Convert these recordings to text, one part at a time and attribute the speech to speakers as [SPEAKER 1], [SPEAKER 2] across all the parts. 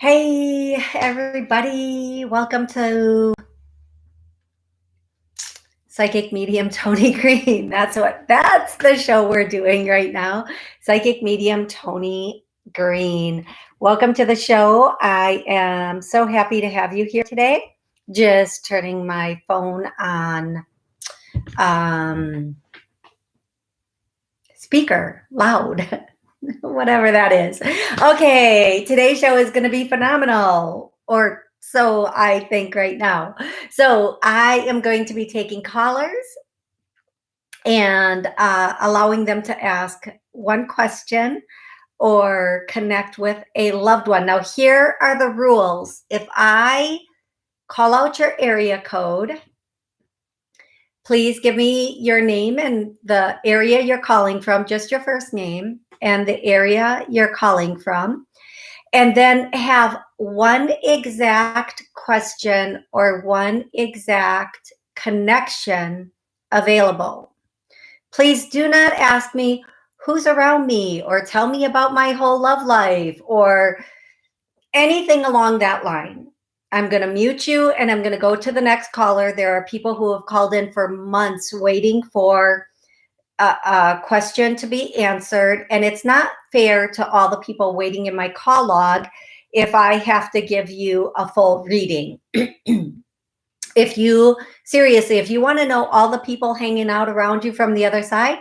[SPEAKER 1] Hey, everybody. Welcome to Psychic Medium Toni Greene. That's the show we're doing right now. Psychic Medium Toni Greene. Welcome to the show. I am so happy to have you here today. Just turning my phone on speaker loud. Whatever that is. Okay, today's show is going to be phenomenal, or so I think right now. So I am going to be taking callers and allowing them to ask one question or connect with a loved one. Now, here are the rules. If I call out your area code, please give me your name and the area you're calling from, just your first name and the area you're calling from, and then have one exact question or one exact connection available. Please do not ask me who's around me or tell me about my whole love life or anything along that line. I'm going to mute you and I'm going to go to the next caller. There are people who have called in for months waiting for a question to be answered. And it's not fair to all the people waiting in my call log if I have to give you a full reading. If you want to know all the people hanging out around you from the other side,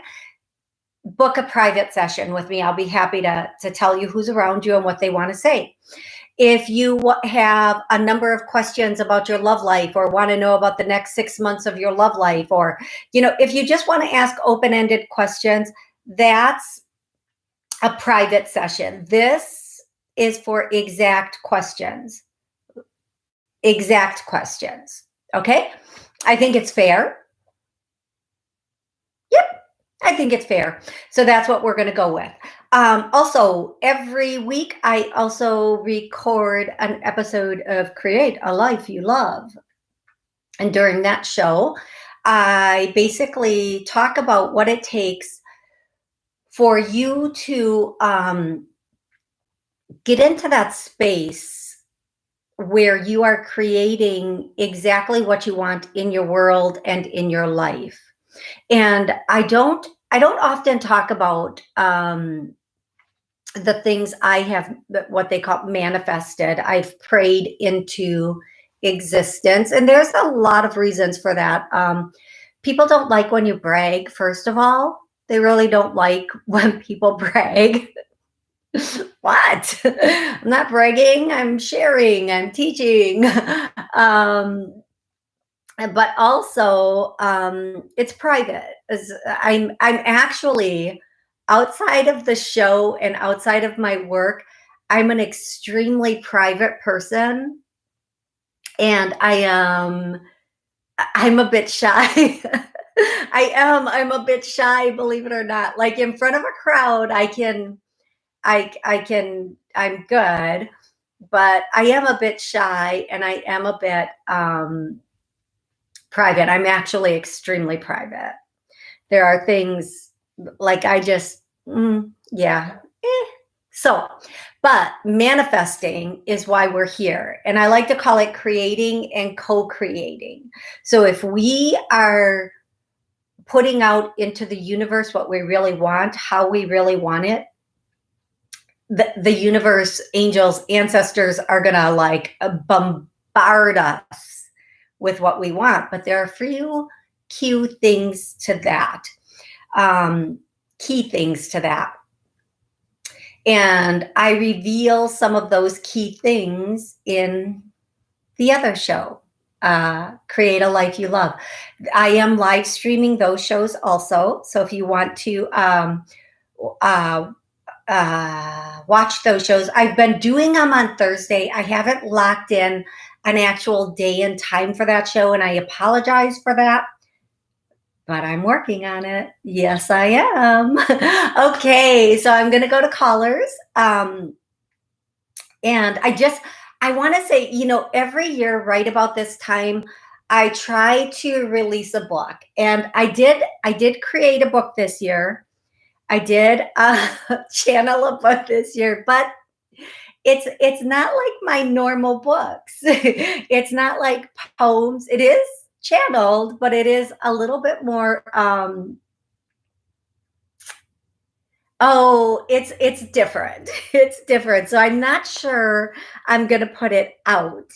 [SPEAKER 1] book a private session with me. I'll be happy to tell you who's around you and what they want to say. If you have a number of questions about your love life or want to know about the next 6 months of your love life, or, if you just want to ask open-ended questions, that's a private session. This is for exact questions. Exact questions. Okay? I think it's fair. Yep. I think it's fair. So that's what we're going to go with. Also, every week, I also record an episode of Create a Life You Love. And during that show, I basically talk about what it takes for you to get into that space where you are creating exactly what you want in your world and in your life. And I don't often talk about the things I have, what they call manifested. I've prayed into existence. And there's a lot of reasons for that. People don't like when you brag, first of all. They really don't like when people brag. What? I'm not bragging. I'm sharing. I'm teaching. But also, it's private. I'm actually, outside of the show and outside of my work, I'm an extremely private person, and I'm a bit shy. I'm a bit shy, believe it or not. Like in front of a crowd, I'm good, but I am a bit shy and I am a bit private. I'm actually extremely private. There are things like So, but manifesting is why we're here. And I like to call it creating and co-creating. So if we are putting out into the universe what we really want, how we really want it, the universe, angels, ancestors are going to bombard us with what we want. But there are a few key things to that. And I reveal some of those key things in the other show, Create a Life You Love. I am live streaming those shows also. So if you want to watch those shows, I've been doing them on Thursday. I haven't locked in an actual day and time for that show, and I apologize for that. But I'm working on it. Yes, I am. Okay, so I'm going to go to callers. And I want to say, every year right about this time, I try to release a book. And I did create a book this year. I did channel a book this year, but it's not like my normal books. It's not like poems. It is channeled, but it is a little bit more oh, it's different. It's different. So I'm not sure I'm going to put it out.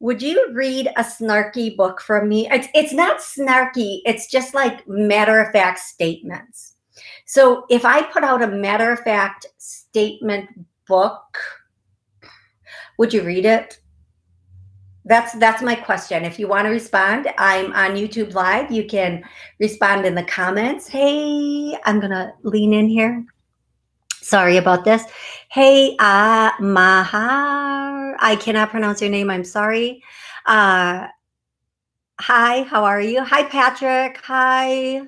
[SPEAKER 1] Would you read a snarky book from me? It's not snarky. It's just like matter of fact statements. So if I put out a matter of fact statement book, would you read it? That's my question. If you want to respond, I'm on YouTube Live. You can respond in the comments. Hey, I'm going to lean in here. Sorry about this. Hey, Mahar. I cannot pronounce your name. I'm sorry. Hi, how are you? Hi, Patrick. Hi.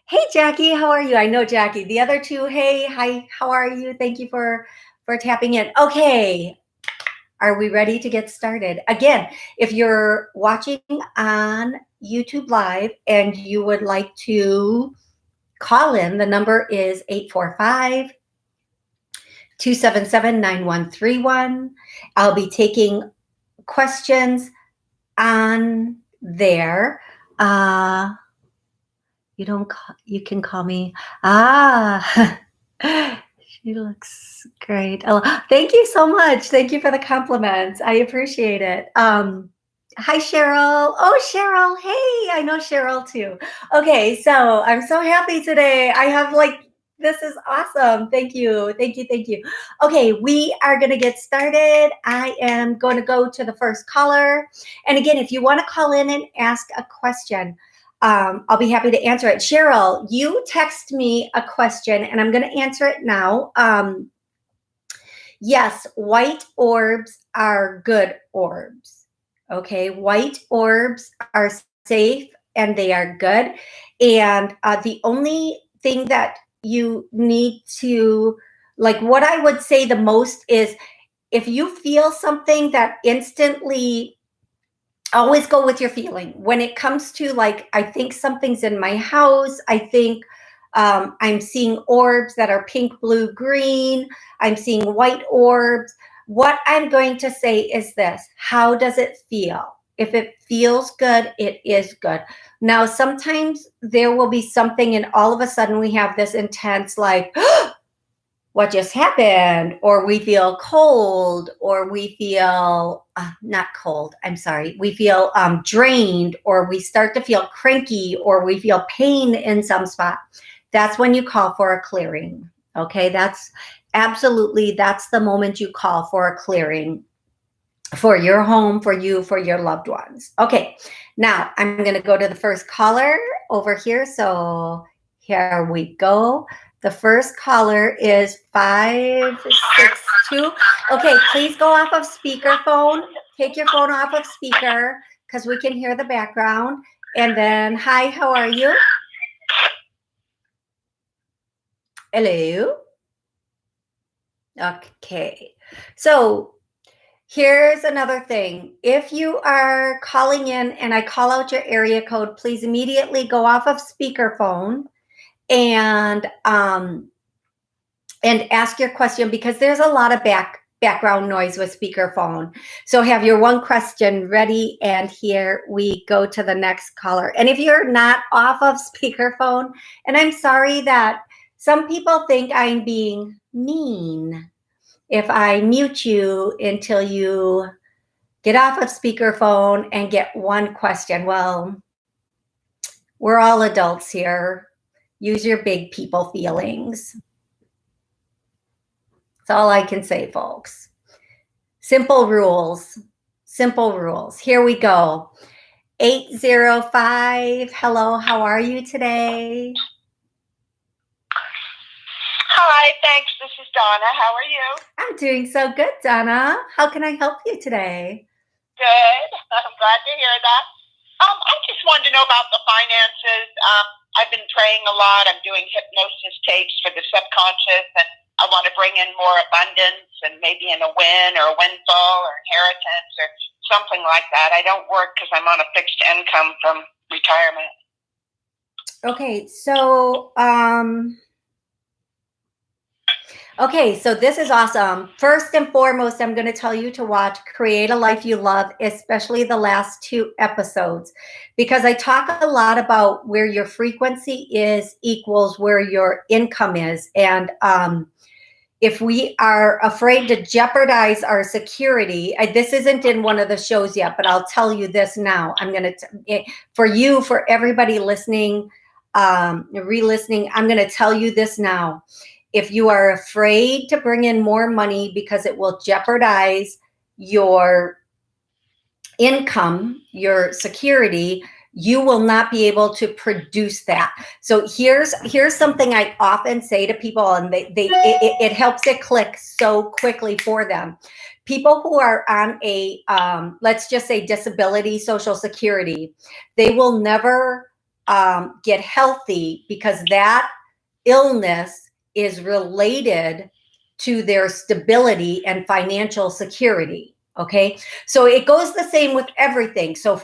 [SPEAKER 1] Hey, Jackie, how are you? I know Jackie. The other two, hey, hi, how are you? Thank you for tapping in. Okay. Are we ready to get started? Again, if you're watching on YouTube Live and you would like to call in, the number is 845-277-9131. I'll be taking questions on there. You can call me. She looks great. Oh, thank you so much. Thank you for the compliments. I appreciate it. Hi, Cheryl. Oh, Cheryl. Hey, I know Cheryl too. Okay, so I'm so happy today. I have this is awesome. Thank you. Thank you. Thank you. Okay, we are going to get started. I am going to go to the first caller. And again, if you want to call in and ask a question, I'll be happy to answer it. Cheryl, you text me a question and I'm going to answer it now. Yes, white orbs are good orbs. Okay, white orbs are safe and they are good. And the only thing that you need to, what I would say the most is if you feel something that instantly, always go with your feeling. When it comes to I think something's in my house, I think I'm seeing orbs that are pink, blue, green. I'm seeing white orbs. What I'm going to say is this: how does it feel? If it feels good, it is good. Now, sometimes there will be something and all of a sudden we have this intense what just happened, or we feel cold, or we feel not cold, I'm sorry, we feel drained, or we start to feel cranky, or we feel pain in some spot. That's when you call for a clearing. Okay, that's the moment you call for a clearing for your home, for you, for your loved ones. Okay, now I'm going to go to the first caller over here. So here we go. The first caller is 562. Okay, please go off of speakerphone. Take your phone off of speaker because we can hear the background. And then, hi, how are you? Hello. Okay, so here's another thing. If you are calling in and I call out your area code, please immediately go off of speakerphone and ask your question, because there's a lot of background noise with speakerphone. So have your one question ready, and here we go to the next caller. And if you're not off of speakerphone, and I'm sorry that some people think I'm being mean if I mute you until you get off of speakerphone and get one question. Well, we're all adults here. Use your big people feelings. That's all I can say, folks. Simple rules. Simple rules. Here we go. 805. Hello, how are you today?
[SPEAKER 2] Hi, thanks. This is Donna. How are you?
[SPEAKER 1] I'm doing so good, Donna. How can I help you today?
[SPEAKER 2] Good. I'm glad to hear that. I just wanted to know about the finances. I've been praying a lot. I'm doing hypnosis tapes for the subconscious, and I want to bring in more abundance and maybe in a win or a windfall or inheritance or something like that. I don't work because I'm on a fixed income from retirement.
[SPEAKER 1] Okay, so Okay, so this is awesome. First and foremost, I'm going to tell you to watch Create a Life You Love, especially the last 2 episodes, because I talk a lot about where your frequency is equals where your income is. And if we are afraid to jeopardize our security, this isn't in one of the shows yet, but I'll tell you this now. I'm going to, for you, for everybody listening, re-listening, I'm going to tell you this now. If you are afraid to bring in more money because it will jeopardize your income, your security, you will not be able to produce that. So here's something I often say to people, and it helps it click so quickly for them. People who are on a let's just say disability, Social Security, they will never get healthy because that illness is related to their stability and financial security. Okay, so it goes the same with everything. So if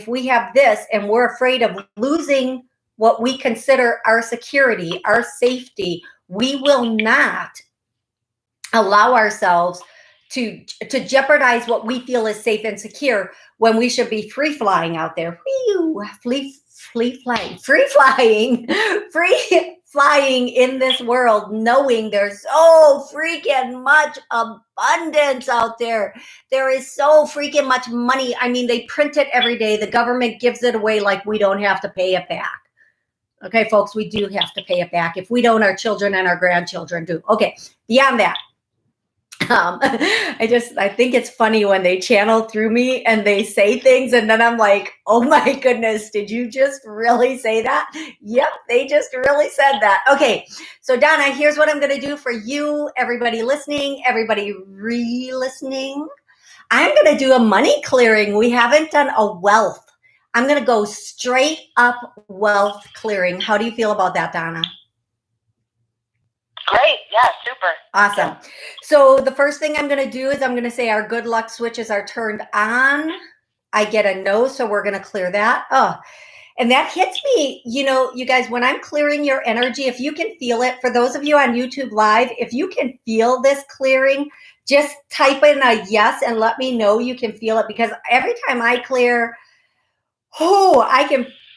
[SPEAKER 1] we have this and we're afraid of losing what we consider our security, our safety, we will not allow ourselves to jeopardize what we feel is safe and secure when we should be free flying out there. Free flying in this world, knowing there's so freaking much abundance out there. There is so freaking much money. I mean, they print it every day. The government gives it away like we don't have to pay it back. Okay, folks, we do have to pay it back. If we don't, our children and our grandchildren do. Okay, beyond that. I think it's funny when they channel through me and they say things and then I'm like, oh my goodness, did you just really say that? Yep, they just really said that. Okay, so Donna, here's what I'm going to do for you, everybody listening, everybody re-listening. I'm going to do a money clearing. We haven't done a wealth. I'm going to go straight up wealth clearing. How do you feel about that, Donna?
[SPEAKER 2] Great. Yeah, super.
[SPEAKER 1] Awesome. So the first thing I'm going to do is I'm going to say our good luck switches are turned on. I get a no, so we're going to clear that. Oh, and that hits me, you guys, when I'm clearing your energy, if you can feel it, for those of you on YouTube Live, if you can feel this clearing, just type in a yes and let me know you can feel it, because every time I clear,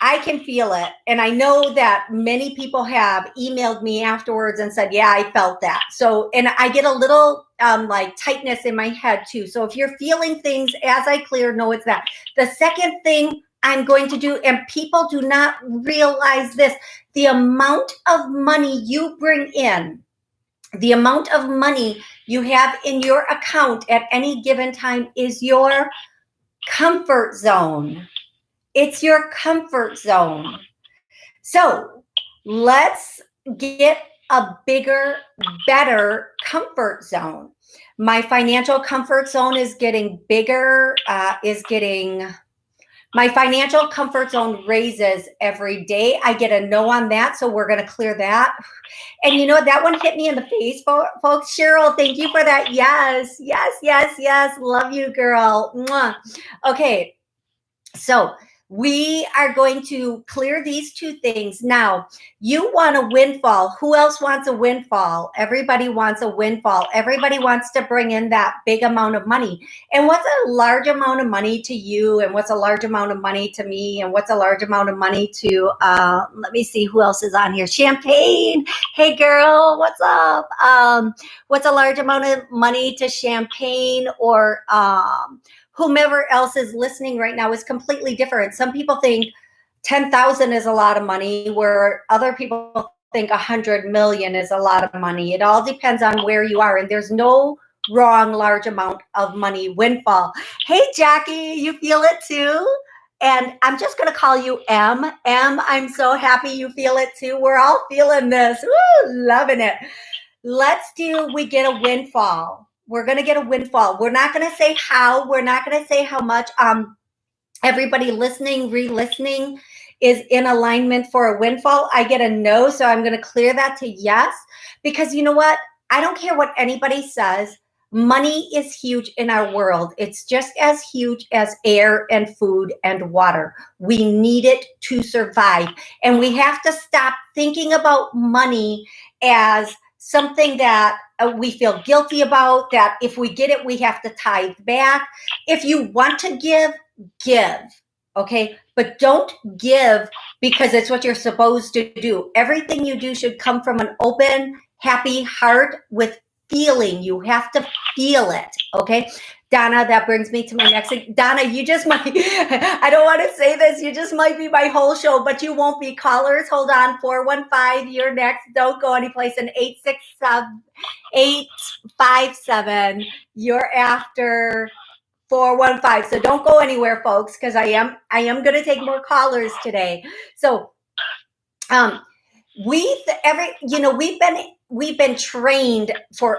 [SPEAKER 1] I can feel it. And I know that many people have emailed me afterwards and said, yeah, I felt that. So, and I get a little like tightness in my head too. So if you're feeling things as I clear, know it's that. The second thing I'm going to do, and people do not realize this, the amount of money you bring in, the amount of money you have in your account at any given time is your comfort zone. It's your comfort zone. So let's get a bigger, better comfort zone. My financial comfort zone is getting bigger, my financial comfort zone raises every day. I get a no on that, so we're going to clear that. And you know what? That one hit me in the face, folks. Cheryl, thank you for that. Yes, yes, yes, yes. Love you, girl. Mwah. Okay, so we are going to clear these 2 things. Now, you want a windfall. Who else wants a windfall? Everybody wants a windfall. Everybody wants to bring in that big amount of money. And what's a large amount of money to you? And what's a large amount of money to me? And what's a large amount of money to, let me see who else is on here. Champagne. Hey, girl, what's up? What's a large amount of money to Champagne or whomever else is listening right now is completely different. Some people think 10,000 is a lot of money, where other people think 100 million is a lot of money. It all depends on where you are, and there's no wrong large amount of money windfall. Hey, Jackie, you feel it too? And I'm just going to call you M. M, I'm so happy you feel it too. We're all feeling this. Woo, loving it. We get a windfall. We're going to get a windfall. We're not going to say how. We're not going to say how much. Everybody listening, re-listening is in alignment for a windfall. I get a no, so I'm going to clear that to yes. Because you know what? I don't care what anybody says. Money is huge in our world. It's just as huge as air and food and water. We need it to survive. And we have to stop thinking about money as something that we feel guilty about, that if we get it, we have to tithe back. If you want to give, okay? But don't give because it's what you're supposed to do. Everything you do should come from an open, happy heart with feeling. You have to feel it, okay? Donna, that brings me to my next thing. Donna, you just might, I don't want to say this, you just might be my whole show, but you won't be. Callers, hold on, 415, you're next. Don't go anyplace. And 857, you're after 415. So don't go anywhere, folks, because I am going to take more callers today. So we've been trained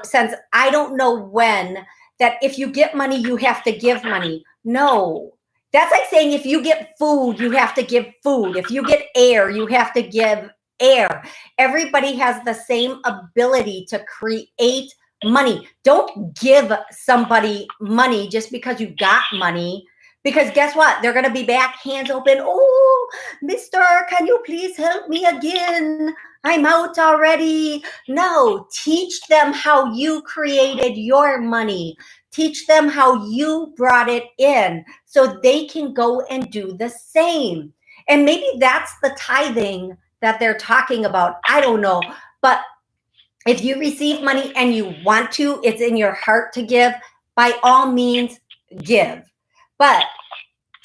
[SPEAKER 1] since I don't know when, that if you get money, you have to give money. No, that's like saying if you get food, you have to give food. If you get air, you have to give air. Everybody has the same ability to create money. Don't give somebody money just because you got money, because guess what? They're going to be back, hands open. Oh, mister, can you please help me again? I'm out already. No, teach them how you created your money. Teach them how you brought it in so they can go and do the same. And maybe that's the tithing that they're talking about. I don't know. But if you receive money and you want to, it's in your heart to give, by all means, give. But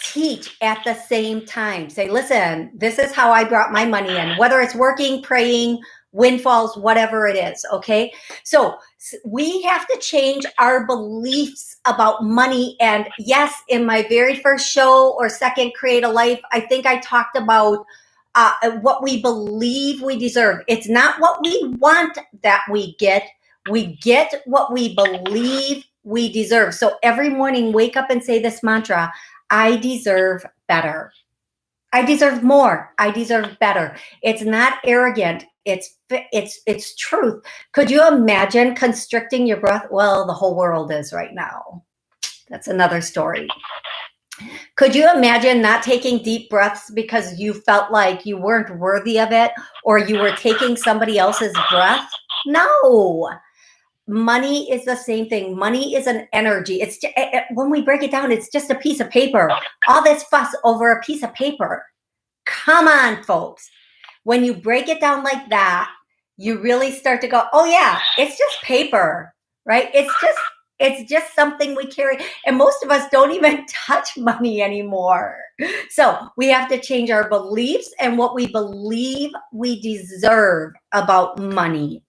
[SPEAKER 1] teach at the same time. Say, listen, this is how I brought my money in, whether it's working, praying, windfalls, whatever it is, okay? So we have to change our beliefs about money. And yes, in my very first show or second, Create a Life, I think I talked about what we believe we deserve. It's not what we want that we get. We get what we believe we deserve. So every morning, wake up and say this mantra: I deserve better. I deserve more. I deserve better. It's not arrogant. It's truth. Could you imagine constricting your breath? Well, the whole world is right now. That's another story. Could you imagine not taking deep breaths because you felt like you weren't worthy of it, or you were taking somebody else's breath? No. Money is the same thing. Money is an energy. It's just, when we break it down, it's just a piece of paper. All this fuss over a piece of paper. Come on, folks. When you break it down like that, you really start to go, oh yeah, it's just paper, right? It's just something we carry. And most of us don't even touch money anymore. So we have to change our beliefs and what we believe we deserve about money.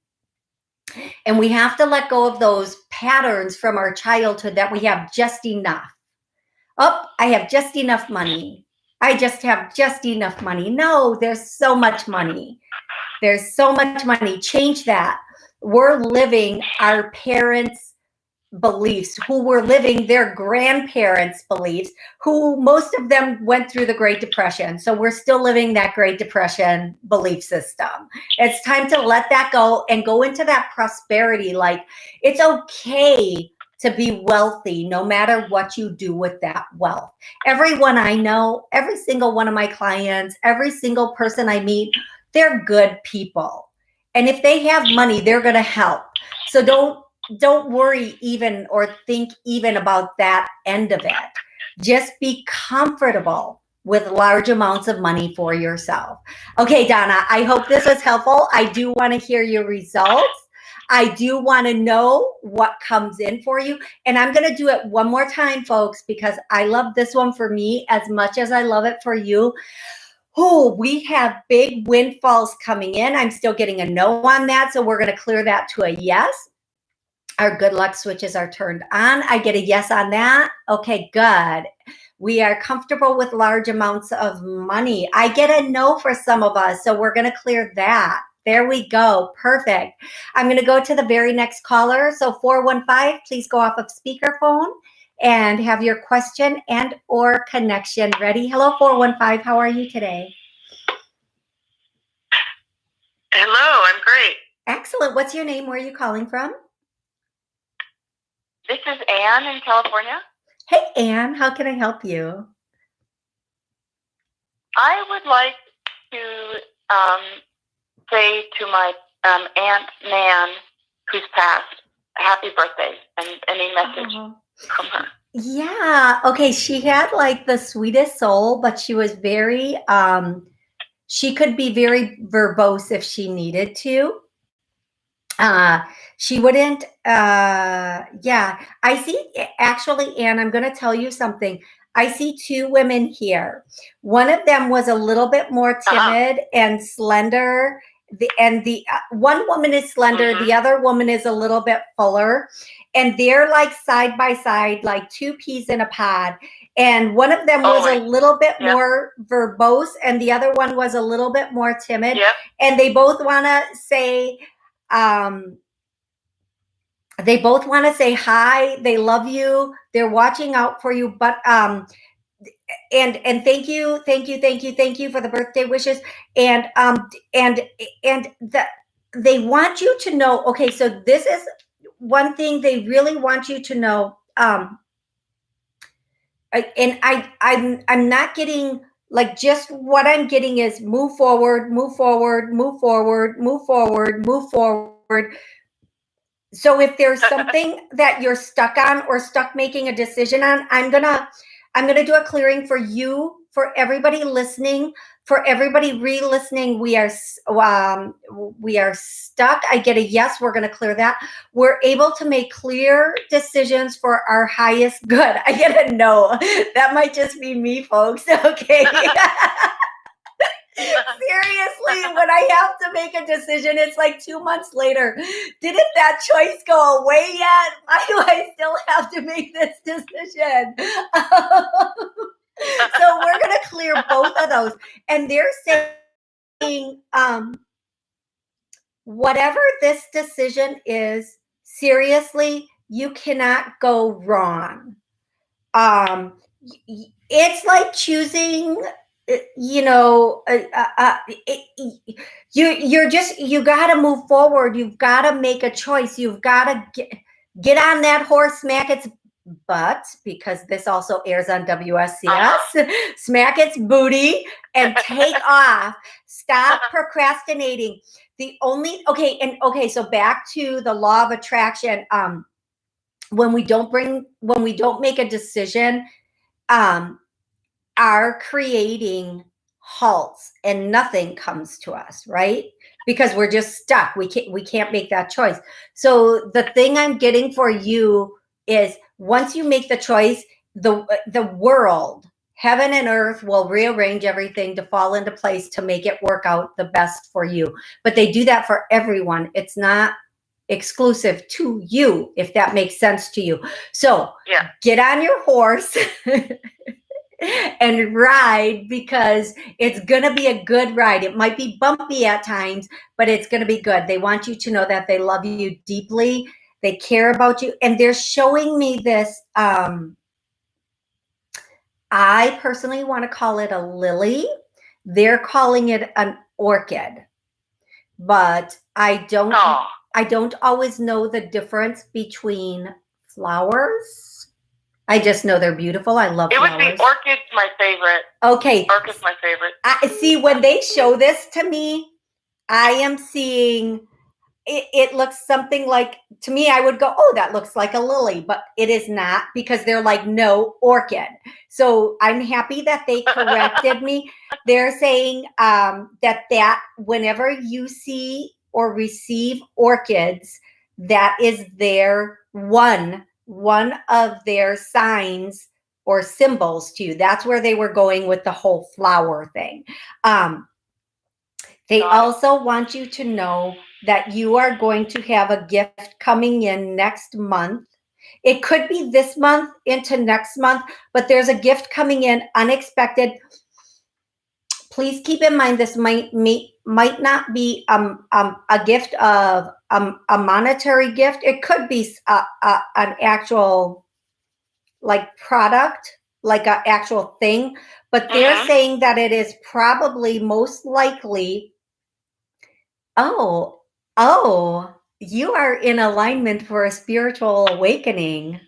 [SPEAKER 1] And we have to let go of those patterns from our childhood that we have just enough. Oh, I have just enough money. I just have just enough money. No, there's so much money. There's so much money. Change that. We're living our parents' beliefs, who were living their grandparents' beliefs, who most of them went through the Great Depression. So we're still living that Great Depression belief system. It's time to let that go and go into that prosperity. Like, it's okay to be wealthy no matter what you do with that wealth. Everyone I know, every single one of my clients, every single person I meet, they're good people. And if they have money, they're going to help. So don't worry even or think even about that end of it. Just be comfortable with large amounts of money for yourself. Okay, Donna, I hope this was helpful. I do want to hear your results. I do want to know what comes in for you. And I'm going to do it one more time, folks, because I love this one for me as much as I love it for you. Oh, we have big windfalls coming in. I'm still getting a no on that. So we're going to clear that to a yes. Our good luck switches are turned on. I get a yes on that. Okay, good. We are comfortable with large amounts of money. I get a no for some of us, so we're going to clear that. There we go. Perfect. I'm going to go to the very next caller. So 415, please go off of speakerphone and have your question and or connection ready. Hello, 415. How are you today?
[SPEAKER 2] Hello, I'm great.
[SPEAKER 1] Excellent. What's your name? Where are you calling from?
[SPEAKER 2] This is Anne in California.
[SPEAKER 1] Hey, Anne, how can I help you?
[SPEAKER 2] I would like to say to my Aunt Nan, who's passed. Happy birthday, and any message from her?
[SPEAKER 1] Yeah. Okay. She had like the sweetest soul, but she was very, she could be very verbose if she needed to. She wouldn't, yeah. I see, actually, Anne, I'm going to tell you something. I see two women here. One of them was a little bit more timid and slender. The one woman is slender, the other woman is a little bit fuller, and they're like side by side, like two peas in a pod. And one of them was a little bit more verbose, and the other one was a little bit more timid. And they both want to say, they both want to say hi. They love you. They're watching out for you. But and thank you for the birthday wishes. And they want you to know. Okay, so this is one thing they really want you to know. I'm not getting, like, just what I'm getting is move forward, move forward, move forward, move forward, move forward. So if there's something that you're stuck on or stuck making a decision on, I'm gonna do a clearing for you, for everybody listening, for everybody re-listening. We are stuck. I get a yes. We're gonna clear that. We're able to make clear decisions for our highest good. I get a no. That might just be me, folks. Okay. Seriously, when I have to make a decision, it's like 2 months later. Didn't that choice go away yet? Why do I still have to make this decision? So we're going to clear both of those. And they're saying, whatever this decision is, seriously, you cannot go wrong. It's like choosing, you know, you got to move forward. You've got to make a choice. You've got to get on that horse, smack its butt, because this also airs on WSCS. Smack its booty and take off. Stop procrastinating. So back to the law of attraction. When we don't make a decision, are creating halts and nothing comes to us, right? Because we're just stuck. We can't make that choice. So the thing I'm getting for you is, once you make the choice, the world, heaven and earth, will rearrange everything to fall into place to make it work out the best for you. But they do that for everyone. It's not exclusive to you, if that makes sense to you. So get on your horse and ride, because it's going to be a good ride. It might be bumpy at times, but it's going to be good. They want you to know that they love you deeply. They care about you. And they're showing me this. I personally want to call it a lily. They're calling it an orchid. But I don't always know the difference between flowers. I just know they're beautiful. I love flowers.
[SPEAKER 2] It would be orchid's my favorite.
[SPEAKER 1] Okay.
[SPEAKER 2] Orchid's my favorite.
[SPEAKER 1] I see, when they show this to me, I am seeing it looks something like, to me, I would go, oh, that looks like a lily, but it is not, because they're like, no, orchid. So I'm happy that they corrected me. They're saying that whenever you see or receive orchids, that is their one of their signs or symbols to you. That's where they were going with the whole flower thing. They also want you to know that you are going to have a gift coming in next month. It could be this month into next month, but there's a gift coming in unexpected. Please keep in mind, this might not be a gift of a monetary gift. It could be an actual, like, product, like an actual thing, but they're saying that it is probably most likely. Oh, you are in alignment for a spiritual awakening.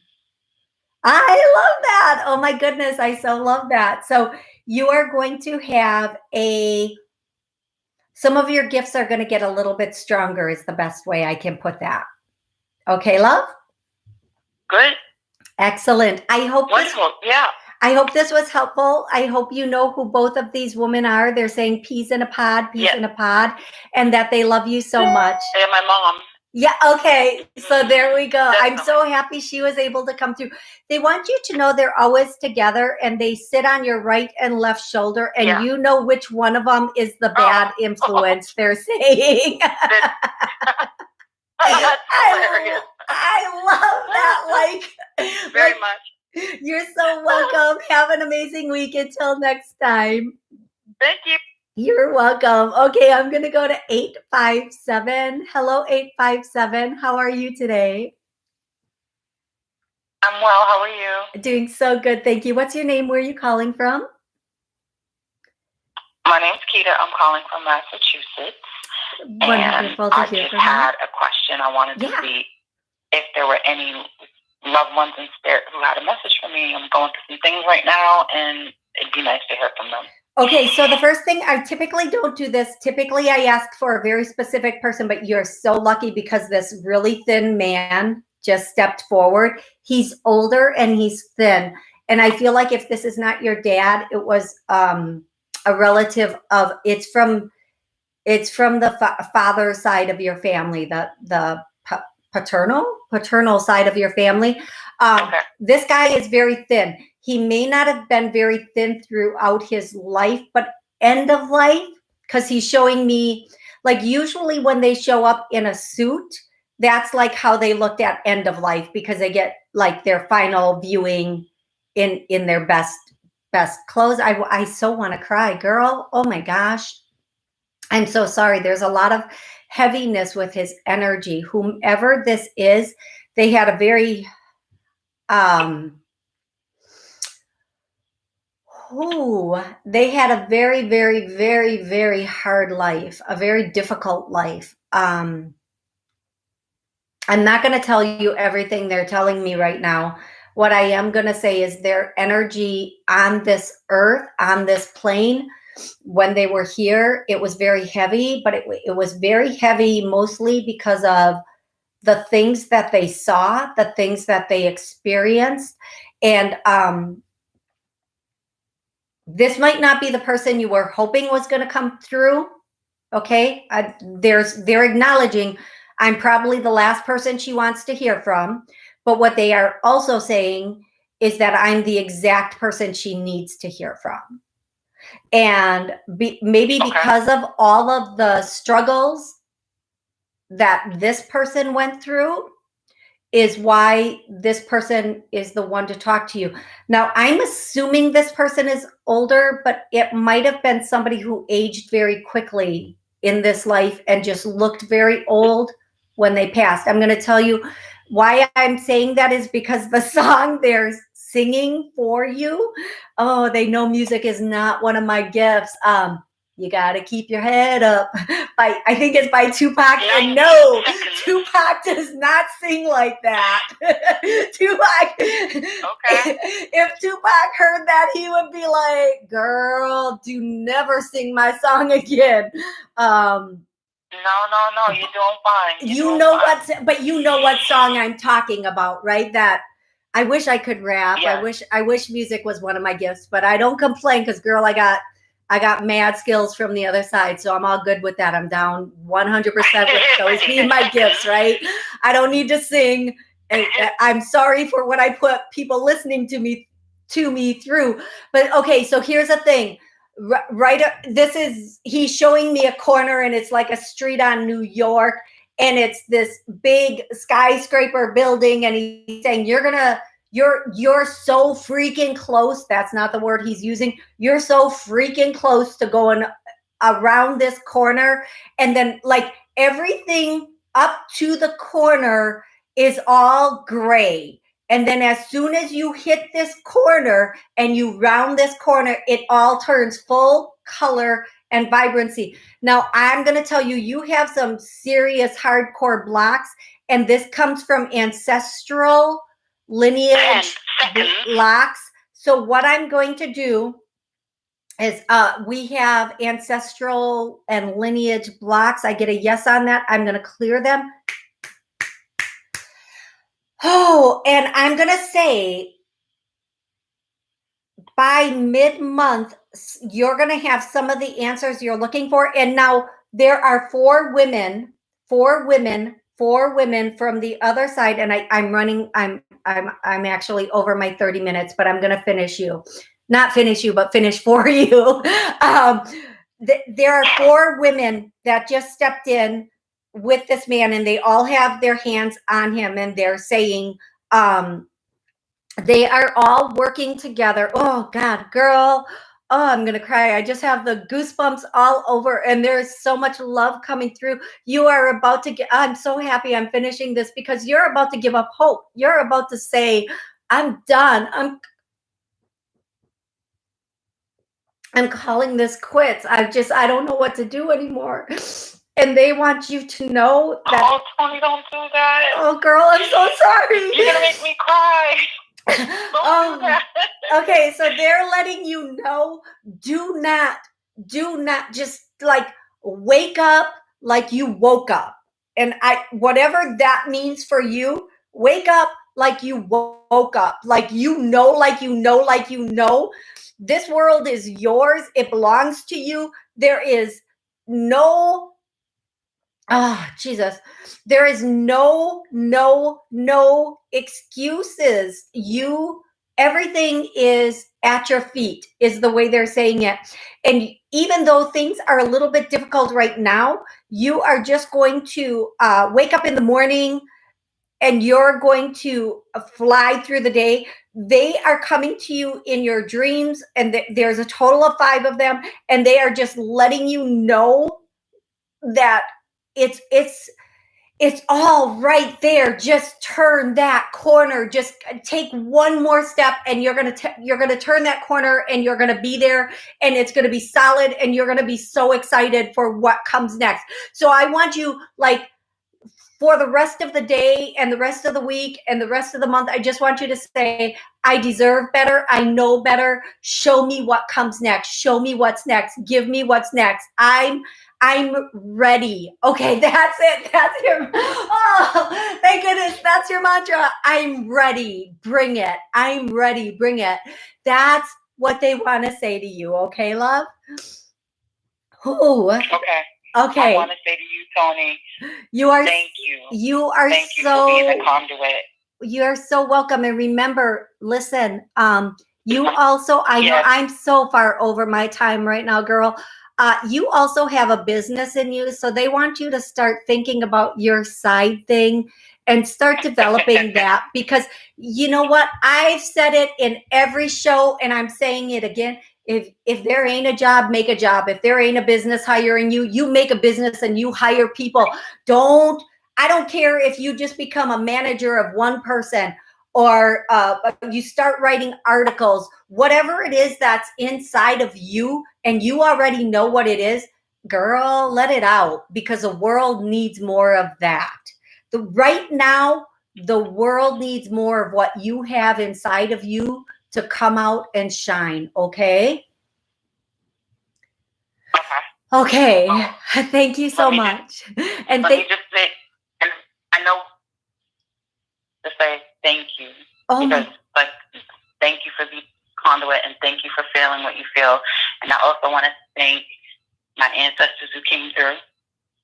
[SPEAKER 1] I love that. Oh my goodness, I so love that. So you are going to have a some of your gifts are going to get a little bit stronger is the best way I can put that. Okay, love?
[SPEAKER 2] Good.
[SPEAKER 1] Excellent.
[SPEAKER 2] Wonderful. Yeah.
[SPEAKER 1] I hope this was helpful. I hope you know who both of these women are. They're saying peas in a pod, in a pod, and that they love you so much.
[SPEAKER 2] And my mom.
[SPEAKER 1] Yeah, okay. So there we go. Definitely. I'm so happy she was able to come through. They want you to know they're always together and they sit on your right and left shoulder, and you know which one of them is the bad influence, they're saying. I love that.
[SPEAKER 2] Very much.
[SPEAKER 1] You're so welcome. Have an amazing week. Until next time.
[SPEAKER 2] Thank you.
[SPEAKER 1] You're welcome. Okay, I'm going to go to 857. Hello, 857. How are you today?
[SPEAKER 2] I'm well. How are you?
[SPEAKER 1] Doing so good. Thank you. What's your name? Where are you calling from?
[SPEAKER 2] My name's Keita. I'm calling from Massachusetts.
[SPEAKER 1] Wonderful to hear from you.
[SPEAKER 2] I just had a question. I wanted to see if there were any loved ones in spirit who had a message for me. I'm going through some things right now, and it'd be nice to hear from them.
[SPEAKER 1] Okay, so the first thing, I typically don't do this. Typically, I ask for a very specific person, but you're so lucky because this really thin man just stepped forward. He's older and he's thin. And I feel like if this is not your dad, it was a relative of, it's from the father side of your family, the paternal side of your family. This guy is very thin. He may not have been very thin throughout his life, but end of life, because he's showing me, like, usually when they show up in a suit, that's like how they looked at end of life, because they get like their final viewing in their best clothes. I so want to cry, girl. Oh my gosh. I'm so sorry. There's a lot of heaviness with his energy. Whomever this is, they had a very they had a very, very, very, very hard life, a very difficult life. I'm not going to tell you everything they're telling me right now. What I am going to say is their energy on this earth, on this plane, when they were here, it was very heavy, but it was very heavy mostly because of the things that they saw, the things that they experienced. And this might not be the person you were hoping was going to come through. Okay. They're acknowledging I'm probably the last person she wants to hear from. But what they are also saying is that I'm the exact person she needs to hear from. And maybe because of all of the struggles that this person went through is why this person is the one to talk to you. Now, I'm assuming this person is older, but it might have been somebody who aged very quickly in this life and just looked very old when they passed. I'm going to tell you why I'm saying that is because the song they're singing for you, oh, they know music is not one of my gifts. You got to keep your head up. I think it's by Tupac. And no, Tupac does not sing like that. Tupac. Okay. If Tupac heard that, he would be like, girl, do never sing my song again.
[SPEAKER 2] No, you're doing fine.
[SPEAKER 1] But you know what song I'm talking about, right? That I wish I could rap. Yeah. I wish music was one of my gifts, but I don't complain because, girl, I got mad skills from the other side, so I'm all good with that. I'm down 100% with those being my gifts, right? I don't need to sing. I'm sorry for what I put people listening to me through. But okay, so here's the thing. Right, he's showing me a corner, and it's like a street on New York, and it's this big skyscraper building, and he's saying, you're so freaking close. That's not the word he's using. You're so freaking close to going around this corner. And then like everything up to the corner is all gray. And then as soon as you hit this corner and you round this corner, it all turns full color and vibrancy. Now, I'm going to tell you, you have some serious hardcore blocks, and this comes from ancestral lineage blocks. So what I'm going to do is we have ancestral and lineage blocks. I get a yes on that. I'm going to clear them. Oh, and I'm going to say by mid-month, you're going to have some of the answers you're looking for. And now there are four women from the other side. And I'm actually over my 30 minutes, but I'm going to finish you. Not finish you, but finish for you. There are four women that just stepped in with this man, and they all have their hands on him, and they're saying, they are all working together. Oh God, girl. Oh, I'm going to cry. I just have the goosebumps all over, and there's so much love coming through. You are about to I'm so happy I'm finishing this, because you're about to give up hope. You're about to say, I'm done. I'm calling this quits. I don't know what to do anymore. And they want you to know that.
[SPEAKER 2] Oh, Toni, don't do that.
[SPEAKER 1] Oh, girl, I'm so sorry.
[SPEAKER 2] You're going to make me cry. Don't do that.
[SPEAKER 1] Okay, so they're letting you know, do not just like wake up like you woke up. And whatever that means for you, wake up like you woke up, like you know. This world is yours. It belongs to you. There is no Jesus. There is no excuses. Everything is at your feet, is the way they're saying it. And even though things are a little bit difficult right now, you are just going to wake up in the morning, and you're going to fly through the day. They are coming to you in your dreams, and there's a total of 5 of them, and they are just letting you know that it's all right there. Just turn that corner. Just take one more step, and you're gonna turn that corner, and you're gonna be there, and it's gonna be solid, and you're gonna be so excited for what comes next. So I want you, like, for the rest of the day and the rest of the week and the rest of the month, I just want you to say, I deserve better. I know better. Show me what comes next. Show me what's next. Give me what's next. I'm ready. Okay, that's it. That's your, oh, thank goodness. That's your mantra. I'm ready. Bring it. I'm ready. Bring it. That's what they want to say to you. Okay, love? Ooh.
[SPEAKER 2] Okay. I want to say to you, Toni, thank you.
[SPEAKER 1] You are
[SPEAKER 2] thank you for being the conduit.
[SPEAKER 1] You are so welcome. And remember, listen, you also, I know I'm so far over my time right now, girl. You also have a business in you. So they want you to start thinking about your side thing and start developing that, because you know what? I've said it in every show, and I'm saying it again. If there ain't a job, make a job. If there ain't a business hiring you, you make a business and you hire people. I don't care if you just become a manager of one person, or you start writing articles, whatever it is that's inside of you, and you already know what it is, girl, let it out, because the world needs more of that. Right now, the world needs more of what you have inside of you to come out and shine. Okay. Thank you so much. And
[SPEAKER 2] let me just say, and I know to say thank you. Because, like, thank you for the conduit, and thank you for feeling what you feel. And I also want to thank my ancestors who came through.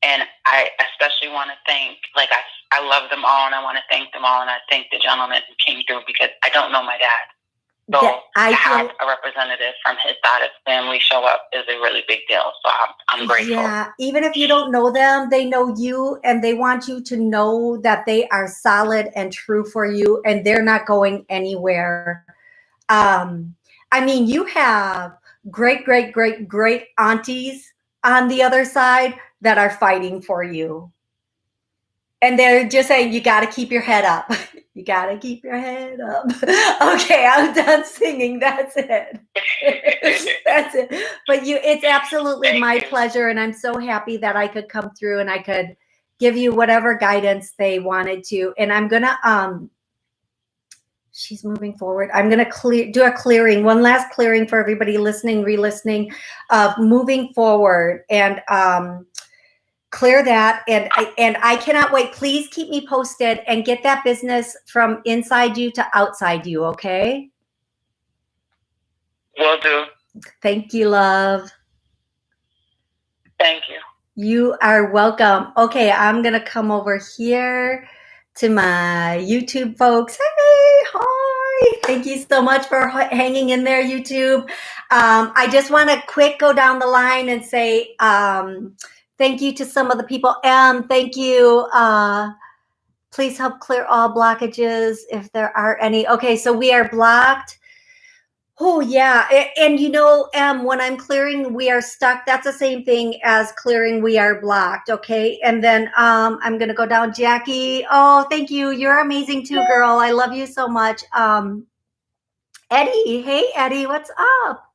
[SPEAKER 2] And I especially want to thank, like, I love them all, and I want to thank them all. And I thank the gentleman who came through, because I don't know my dad. So to have a representative from his side of the family show up is a really big deal. So I'm grateful.
[SPEAKER 1] Yeah, even if you don't know them, they know you, and they want you to know that they are solid and true for you, and they're not going anywhere. I mean, you have great aunties on the other side that are fighting for you. And they're just saying, you got to keep your head up. You got to keep your head up. Okay, I'm done singing. That's it. That's it. But it's absolutely my pleasure. And I'm so happy that I could come through and I could give you whatever guidance they wanted to. And I'm going to she's moving forward. I'm going to do a clearing, one last clearing for everybody listening, re-listening, of moving forward, and clear that. And I cannot wait. Please keep me posted and get that business from inside you to outside you. Okay.
[SPEAKER 2] Will do.
[SPEAKER 1] Thank you, love.
[SPEAKER 2] Thank you.
[SPEAKER 1] You are welcome. Okay, I'm going to come over here to my YouTube folks. Hey, hi. Thank you so much for hanging in there, YouTube. I just want to quick go down the line and say thank you to some of the people. Thank you. Please help clear all blockages if there are any. Okay, so we are blocked. Oh, yeah. And you know, when I'm clearing, we are stuck. That's the same thing as clearing, we are blocked. Okay. And then I'm going to go down. Jackie. Oh, thank you. You're amazing too, girl. I love you so much. Eddie. Hey, Eddie. What's up?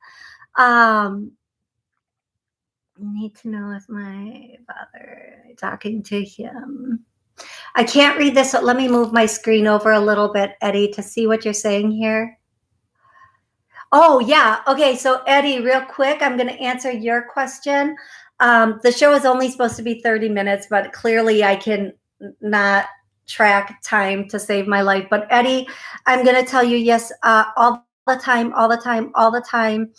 [SPEAKER 1] Need to know if my father, talking to him. I can't read this. So let me move my screen over a little bit, Eddie, to see what you're saying here. Oh, yeah. Okay. So, Eddie, real quick, I'm going to answer your question. The show is only supposed to be 30 minutes, but clearly I can not track time to save my life. But, Eddie, I'm going to tell you, yes, all the time, all the time, all the time.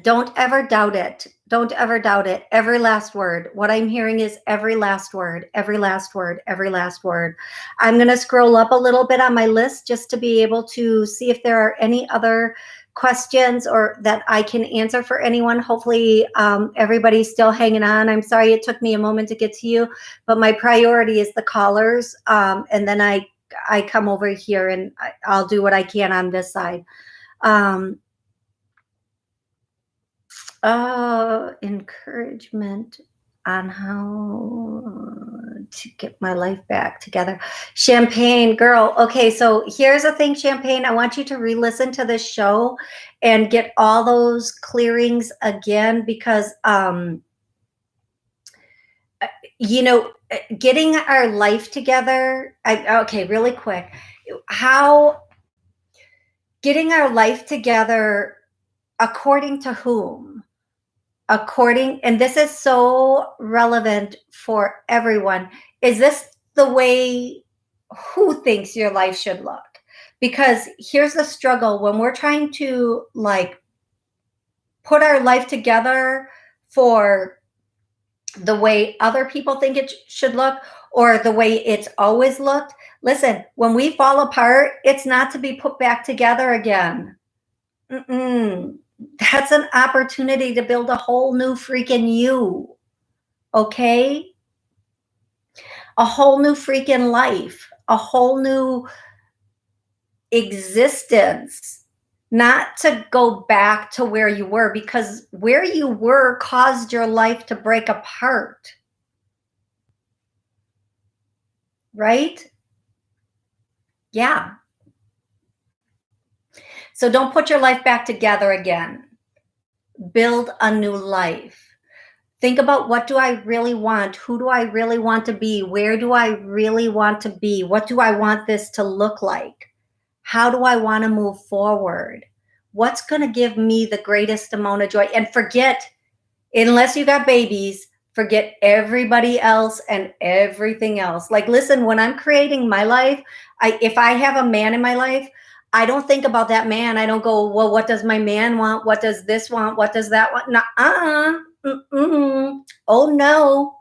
[SPEAKER 1] Don't ever doubt it. Don't ever doubt it. Every last word. What I'm hearing is every last word, every last word, every last word. I'm going to scroll up a little bit on my list just to be able to see if there are any other questions or that I can answer for anyone. Hopefully everybody's still hanging on. I'm sorry it took me a moment to get to you, but my priority is the callers. And then I come over here and I'll do what I can on this side. Encouragement on how to get my life back together. Champagne, girl. Okay, so here's the thing, Champagne. I want you to re-listen to this show and get all those clearings again, because you know, getting our life together. Okay, really quick. How getting our life together according to whom? And this is so relevant for everyone. Is this the way, who thinks your life should look? Because here's the struggle when we're trying to like put our life together for the way other people think it should look or the way it's always looked. Listen, when we fall apart, it's not to be put back together again. That's an opportunity to build a whole new freaking you. Okay? A whole new freaking life, a whole new existence, not to go back to where you were, because where you were caused your life to break apart. Right? Yeah. So don't put your life back together again. Build a new life. Think about, what do I really want? Who do I really want to be? Where do I really want to be? What do I want this to look like? How do I want to move forward? What's going to give me the greatest amount of joy? And forget, unless you got babies, forget everybody else and everything else. Like, listen, when I'm creating my life, if I have a man in my life, I don't think about that man. I don't go, well, what does my man want? What does this want? What does that want? Oh, no.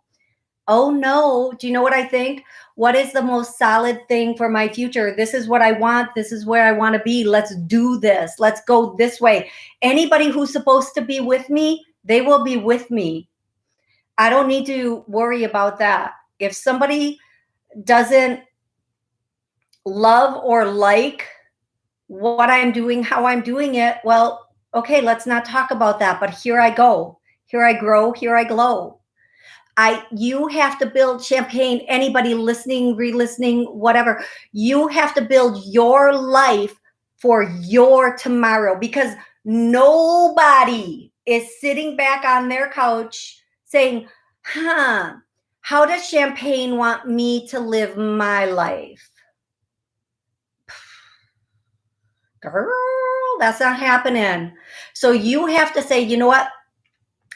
[SPEAKER 1] Oh, no. Do you know what I think? What is the most solid thing for my future? This is what I want. This is where I want to be. Let's do this. Let's go this way. Anybody who's supposed to be with me, they will be with me. I don't need to worry about that. If somebody doesn't love or like what I'm doing, how I'm doing it, well, okay, let's not talk about that. But here I go. Here I grow. Here I glow. You have to build, Champagne, anybody listening, re-listening, whatever, you have to build your life for your tomorrow, because nobody is sitting back on their couch saying, how does Champagne want me to live my life? Girl, that's not happening. So you have to say, you know what?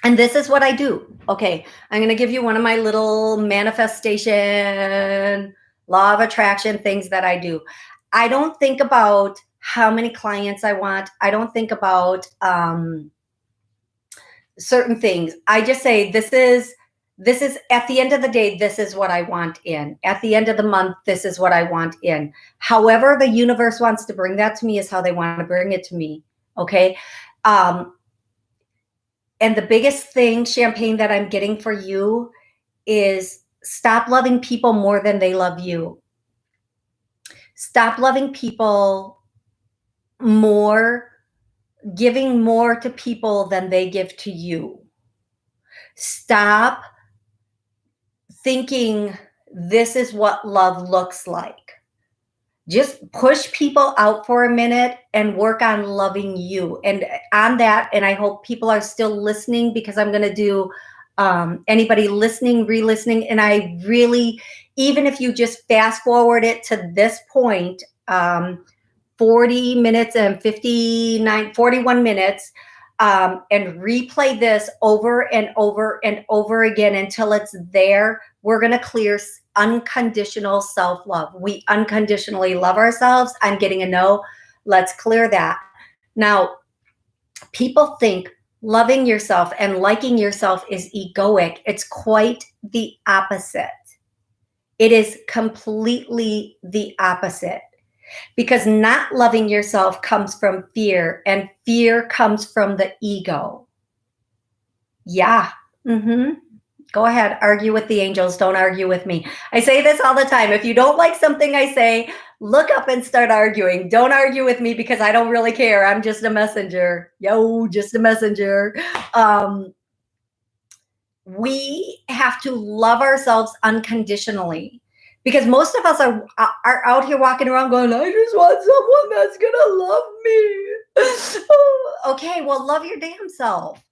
[SPEAKER 1] And this is what I do. Okay, I'm going to give you one of my little manifestation, law of attraction things that I do. I don't think about how many clients I want. I don't think about certain things. I just say, this is at the end of the day, this is what I want in. At the end of the month, this is what I want in. However the universe wants to bring that to me is how they want to bring it to me. Okay. And the biggest thing, Champagne, that I'm getting for you is stop loving people more than they love you. Stop loving people more, giving more to people than they give to you. Stop thinking this is what love looks like. Just push people out for a minute and work on loving you. And on that, and I hope people are still listening, because I'm going to do anybody listening, re-listening. And I really, even if you just fast forward it to this point, 40 minutes and 41 minutes, and replay this over and over and over again until it's there. We're going to clear unconditional self-love. We unconditionally love ourselves. I'm getting a no. Let's clear that. Now, people think loving yourself and liking yourself is egoic. It's quite the opposite. It is completely the opposite. Because not loving yourself comes from fear, and fear comes from the ego. Yeah. Go ahead, argue with the angels. Don't argue with me. I say this all the time. If you don't like something I say, look up and start arguing. Don't argue with me, because I don't really care. I'm just a messenger. Yo, just a messenger. We have to love ourselves unconditionally, because most of us are out here walking around going, I just want someone that's gonna love me. Okay, well, love your damn self.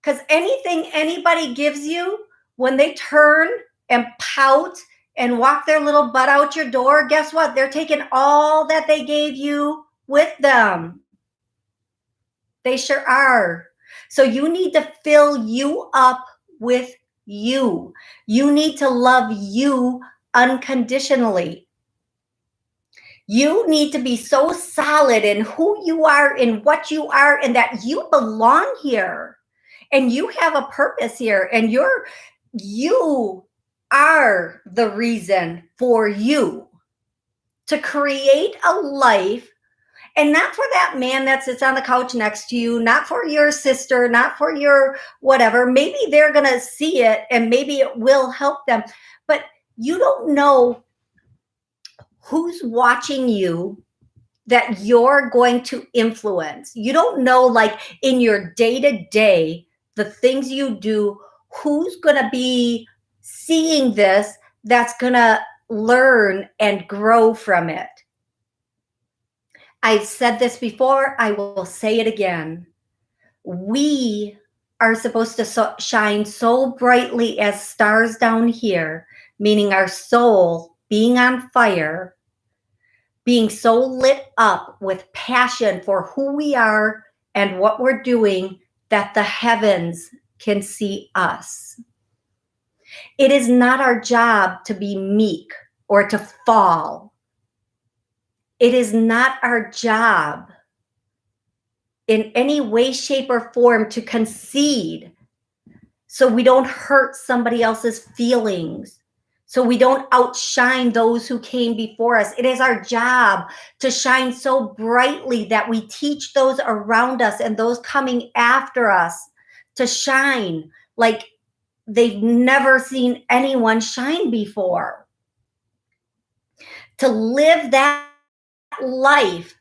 [SPEAKER 1] Because anything anybody gives you, when they turn and pout and walk their little butt out your door, guess what? They're taking all that they gave you with them. They sure are. So you need to fill you up with you. You need to love you unconditionally. You need to be so solid in who you are, in what you are, and that you belong here. And you have a purpose here, and you are the reason for you to create a life. And not for that man that sits on the couch next to you, not for your sister, not for your whatever. Maybe they're going to see it and maybe it will help them. But you don't know who's watching you that you're going to influence. You don't know, like in your day-to-day, the things you do, who's going to be seeing this that's going to learn and grow from it. I've said this before, I will say it again. We are supposed to shine so brightly as stars down here, meaning our soul being on fire, being so lit up with passion for who we are and what we're doing, that the heavens can see us. It is not our job to be meek or to fall. It is not our job in any way, shape, or form to concede, so we don't hurt somebody else's feelings, so we don't outshine those who came before us. It is our job to shine so brightly that we teach those around us and those coming after us to shine like they've never seen anyone shine before. To live that life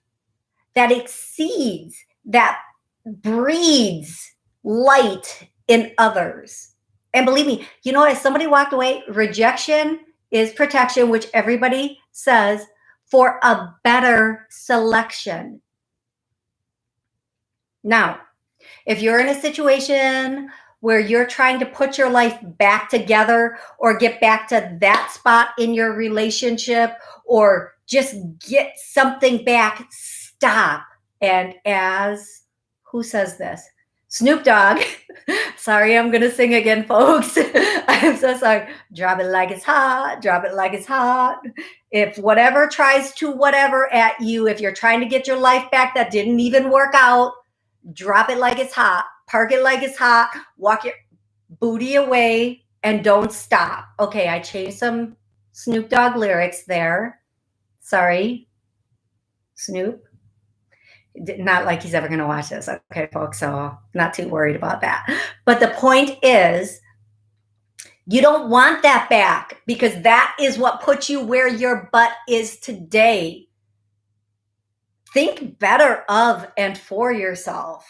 [SPEAKER 1] that exceeds, that breeds light in others. And believe me, you know, as somebody walked away, rejection is protection, which everybody says, for a better selection. Now, if you're in a situation where you're trying to put your life back together or get back to that spot in your relationship or just get something back, stop. And as, who says this? Snoop Dogg. Sorry, I'm going to sing again, folks. I'm so sorry. Drop it like it's hot. Drop it like it's hot. If whatever tries to whatever at you, if you're trying to get your life back that didn't even work out, drop it like it's hot. Park it like it's hot. Walk your booty away and don't stop. Okay, I changed some Snoop Dogg lyrics there. Sorry, Snoop. Not like he's ever going to watch this. Okay, folks, so not too worried about that. But the point is, you don't want that back because that is what puts you where your butt is today. Think better of and for yourself.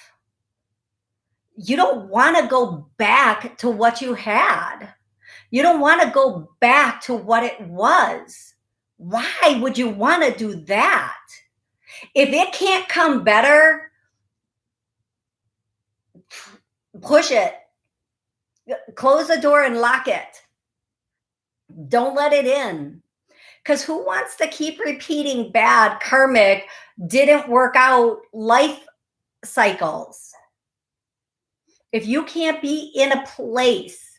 [SPEAKER 1] You don't want to go back to what you had. You don't want to go back to what it was. Why would you want to do that? If it can't come better, push it. Close the door and lock it. Don't let it in. Because who wants to keep repeating bad, karmic, didn't work out life cycles? If you can't be in a place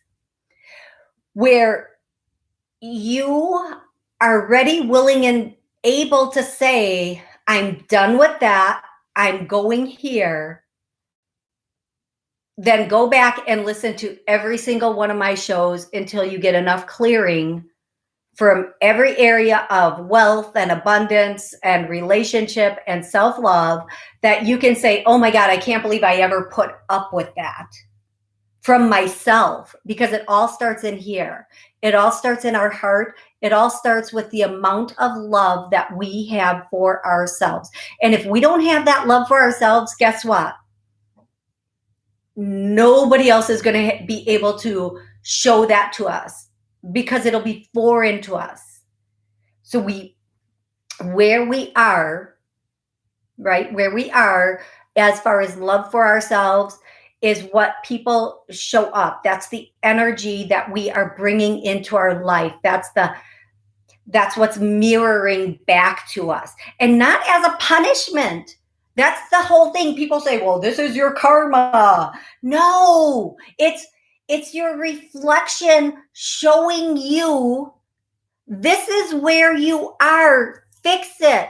[SPEAKER 1] where you are ready, willing, and able to say, I'm done with that, I'm going here, then go back and listen to every single one of my shows until you get enough clearing from every area of wealth and abundance and relationship and self-love that you can say, oh my God, I can't believe I ever put up with that from myself, because it all starts in here. It all starts in our heart. It all starts with the amount of love that we have for ourselves. And if we don't have that love for ourselves, guess what? Nobody else is going to be able to show that to us because it'll be foreign to us. So where we are, right, where we are as far as love for ourselves is what people show up. That's the energy that we are bringing into our life. That's what's mirroring back to us, and not as a punishment. That's the whole thing. People say, well, this is your karma. No, it's your reflection showing you this is where you are. Fix it.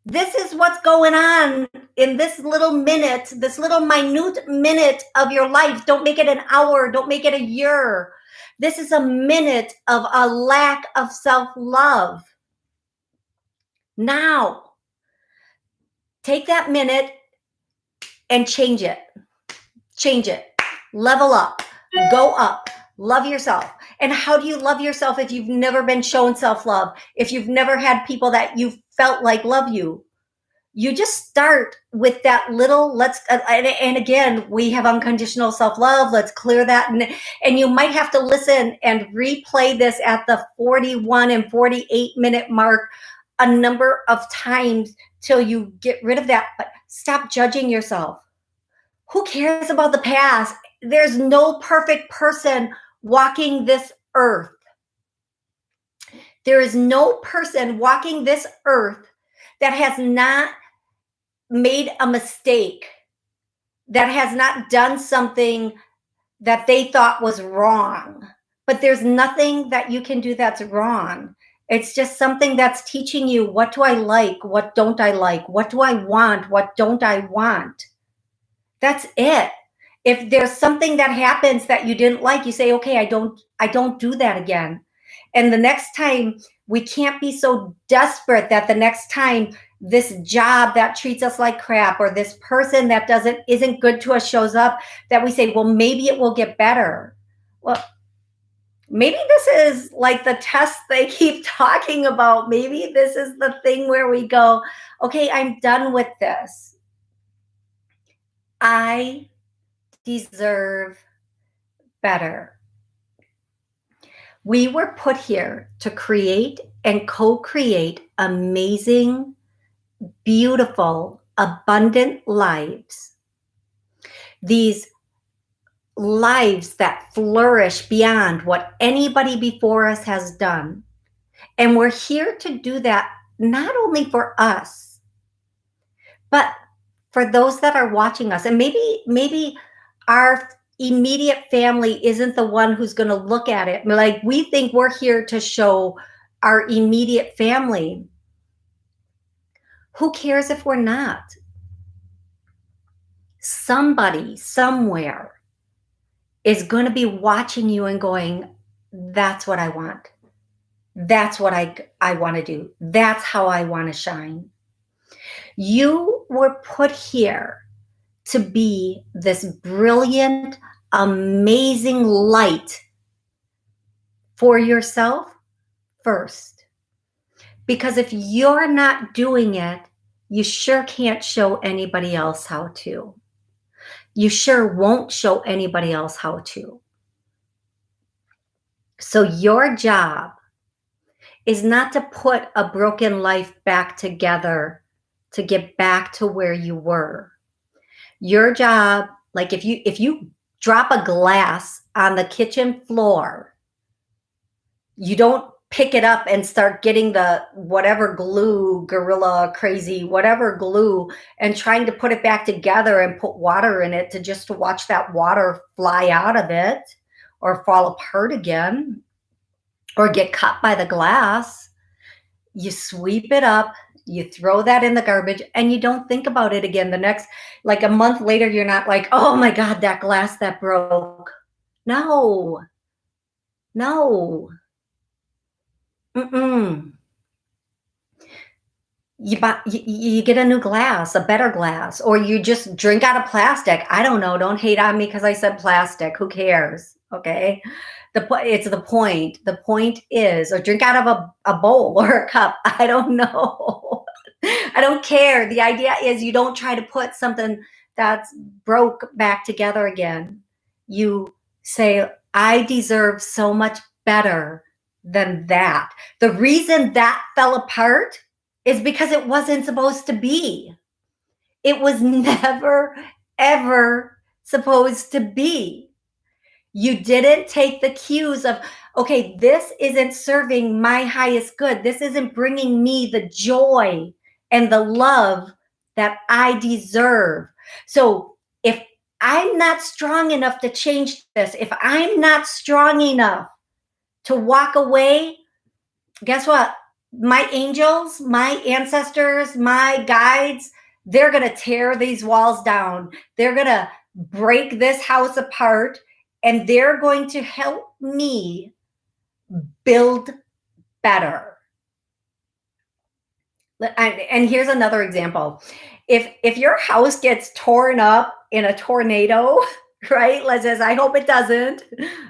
[SPEAKER 1] This is what's going on in this little minute, this little minute minute of your life. Don't make it an hour. Don't make it a year. This is a minute of a lack of self-love. Now, take that minute and change it. Change it. Level up. Go up. Love yourself. And how do you love yourself if you've never been shown self-love? If you've never had people that you felt like love you? You just start with that little, and again, we have unconditional self-love. Let's clear that. And you might have to listen and replay this at the 41 and 48 minute mark a number of times till you get rid of that. But stop judging yourself. Who cares about the past? There's no perfect person walking this earth. There is no person walking this earth that has not made a mistake, that has not done something that they thought was wrong. But there's nothing that you can do that's wrong. It's just something that's teaching you, what do I like? What don't I like? What do I want? What don't I want? That's it. If there's something that happens that you didn't like, you say, okay, I don't do that again. And the next time, we can't be so desperate that the next time this job that treats us like crap or this person that isn't good to us shows up, that we say, well, maybe it will get better. Well, maybe this is like the test they keep talking about. Maybe this is the thing where we go, okay, I'm done with this. I deserve better. We were put here to create and co-create amazing, beautiful, abundant lives. These lives that flourish beyond what anybody before us has done. And we're here to do that not only for us, But for those that are watching us, and maybe our immediate family isn't the one who's going to look at it. Like, we think we're here to show our immediate family. Who cares if we're not? Somebody somewhere is going to be watching you and going, that's what I want. That's what I want to do. That's how I want to shine. You were put here to be this brilliant, amazing light for yourself first. Because if you're not doing it, you sure can't show anybody else how to. You sure won't show anybody else how to. So your job is not to put a broken life back together to get back to where you were. Your job, like if you drop a glass on the kitchen floor, you don't pick it up and start getting the whatever glue, Gorilla Crazy, whatever glue, and trying to put it back together and put water in it to watch that water fly out of it or fall apart again or get cut by the glass. You sweep it up, you throw that in the garbage, and you don't think about it again. The next, like a month later, you're not like, oh my God, that glass that broke. No. Mm-mm. You get a new glass, a better glass, or you just drink out of plastic. I don't know. Don't hate on me because I said plastic. Who cares? Okay. It's the point. The point is, or drink out of a bowl or a cup. I don't know. I don't care. The idea is you don't try to put something that's broke back together again. You say, I deserve so much better than that. The reason that fell apart is because it wasn't supposed to be. It was never, ever supposed to be. You didn't take the cues of, okay, this isn't serving my highest good. This isn't bringing me the joy and the love that I deserve. So if I'm not strong enough to change this, if I'm not strong enough to walk away, guess what? My angels, my ancestors, my guides, they're going to tear these walls down. They're going to break this house apart, and they're going to help me build better. And here's another example. If your house gets torn up in a tornado, right? Let's just, I hope it doesn't.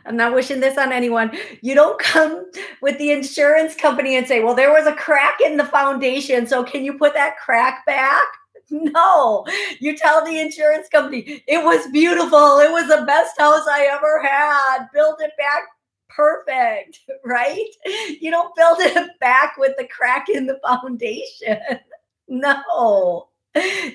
[SPEAKER 1] I'm not wishing this on anyone. You don't come with the insurance company and say, well, there was a crack in the foundation, so can you put that crack back? No, you tell the insurance company, it was beautiful. It was the best house I ever had. Build it back perfect, right? You don't build it back with the crack in the foundation. No.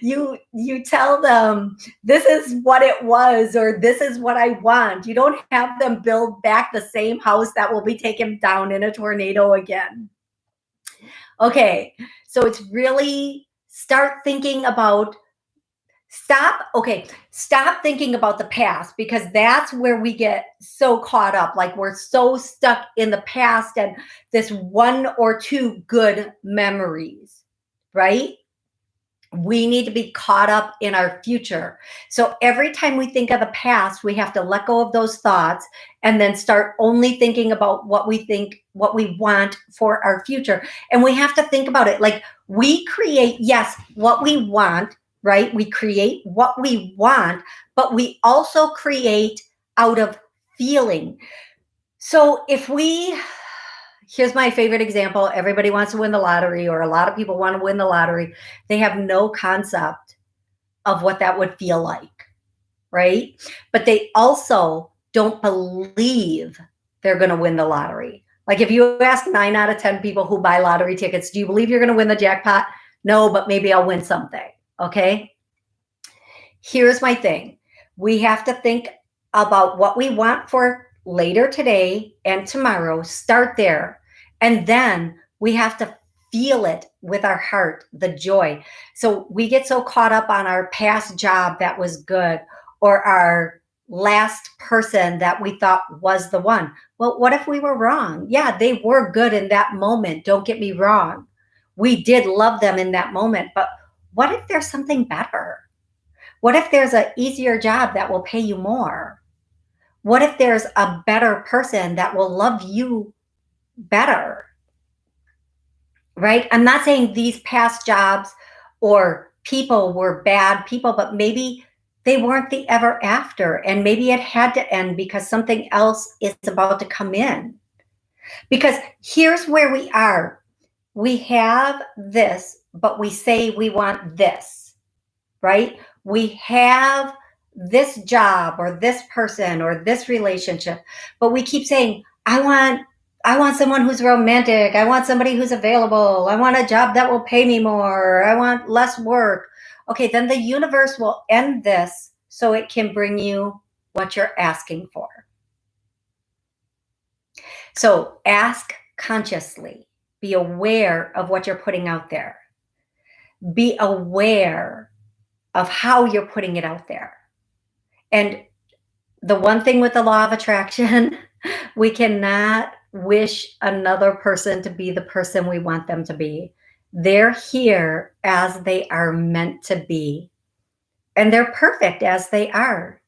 [SPEAKER 1] You tell them this is what it was, or this is what I want. You don't have them build back the same house that will be taken down in a tornado again. Okay, so it's really stop thinking about the past, because that's where we get so caught up. Like, we're so stuck in the past and this one or two good memories, right? We need to be caught up in our future. So every time we think of the past, we have to let go of those thoughts and then start only thinking about what we want for our future. And we have to think about it like we create, yes, what we want, right? We create what we want, but we also create out of feeling. So here's my favorite example. Everybody wants to win the lottery, or a lot of people want to win the lottery. They have no concept of what that would feel like, right? But they also don't believe they're going to win the lottery. Like, if you ask 9 out of 10 people who buy lottery tickets, do you believe you're going to win the jackpot? No, but maybe I'll win something. Okay. Here's my thing. We have to think about what we want for later today and tomorrow. Start there. And then we have to feel it with our heart, the joy. So we get so caught up on our past job that was good, or our last person that we thought was the one. Well, what if we were wrong? Yeah, they were good in that moment. Don't get me wrong. We did love them in that moment, but what if there's something better? What if there's an easier job that will pay you more? What if there's a better person that will love you better? Right? I'm not saying these past jobs or people were bad people, but maybe they weren't the ever after, and maybe it had to end because something else is about to come in. Because here's where we are. We have this, but we say we want this, right? We have this job or this person or this relationship, but we keep saying, I want someone who's romantic. I want somebody who's available. I want a job that will pay me more. I want less work. Okay, then the universe will end this so it can bring you what you're asking for. So ask consciously. Be aware of what you're putting out there. Be aware of how you're putting it out there. And the one thing with the law of attraction, we cannot wish another person to be the person we want them to be. They're here as they are meant to be. And they're perfect as they are.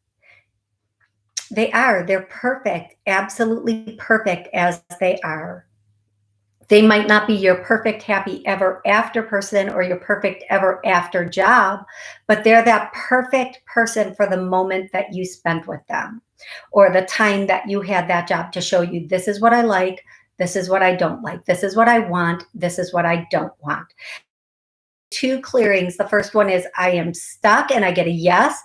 [SPEAKER 1] They're perfect, absolutely perfect as they are. They might not be your perfect happy ever after person or your perfect ever after job, but they're that perfect person for the moment that you spent with them, or the time that you had that job to show you, this is what I like, this is what I don't like, this is what I want, this is what I don't want. 2 clearings. The first one is I am stuck, and I get a yes.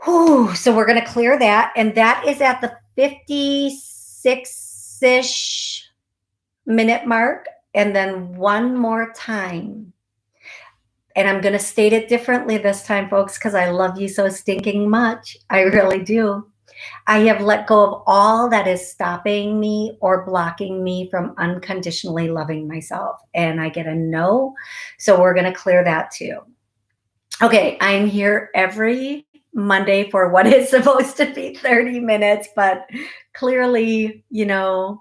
[SPEAKER 1] Whew, so we're going to clear that. And that is at the 56-ish minute mark. And then one more time. And I'm going to state it differently this time, folks, because I love you so stinking much. I really do. I have let go of all that is stopping me or blocking me from unconditionally loving myself. And I get a no. So we're going to clear that too. Okay, I'm here every Monday for what is supposed to be 30 minutes, but clearly, the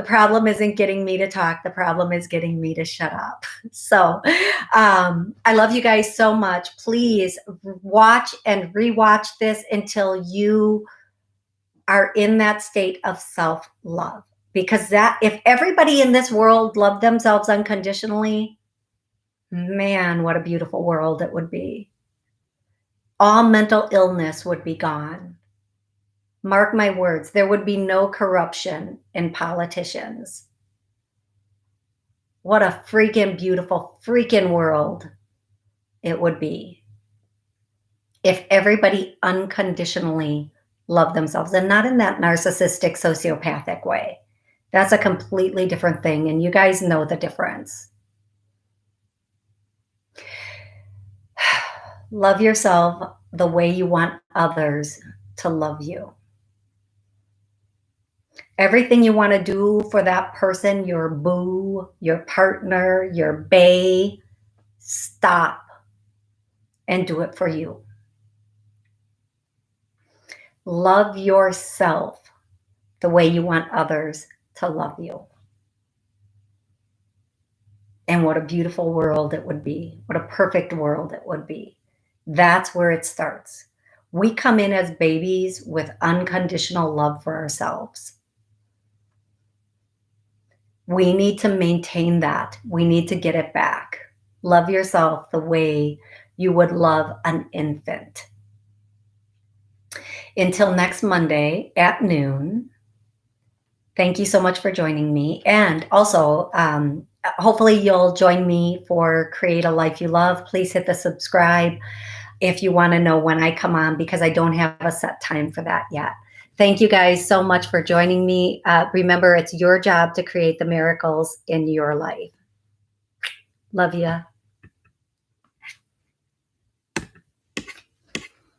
[SPEAKER 1] problem isn't getting me to talk. The problem is getting me to shut up. So I love you guys so much. Please watch and rewatch this until you are in that state of self-love. Because if everybody in this world loved themselves unconditionally, man, what a beautiful world it would be. All mental illness would be gone. Mark my words, there would be no corruption in politicians. What a freaking beautiful freaking world it would be if everybody unconditionally loved themselves, and not in that narcissistic, sociopathic way. That's a completely different thing, and you guys know the difference. Love yourself the way you want others to love you. Everything you want to do for that person, your boo, your partner, your bae, stop and do it for you. Love yourself the way you want others to love you. And what a beautiful world it would be. What a perfect world it would be. That's where it starts. We come in as babies with unconditional love for ourselves. We need to maintain that. We need to get it back. Love yourself the way you would love an infant. Until next Monday at noon, thank you so much for joining me. And also, hopefully you'll join me for Create a Life You Love. Please hit the subscribe if you want to know when I come on, because I don't have a set time for that yet. Thank you guys so much for joining me. Remember, it's your job to create the miracles in your life. Love ya.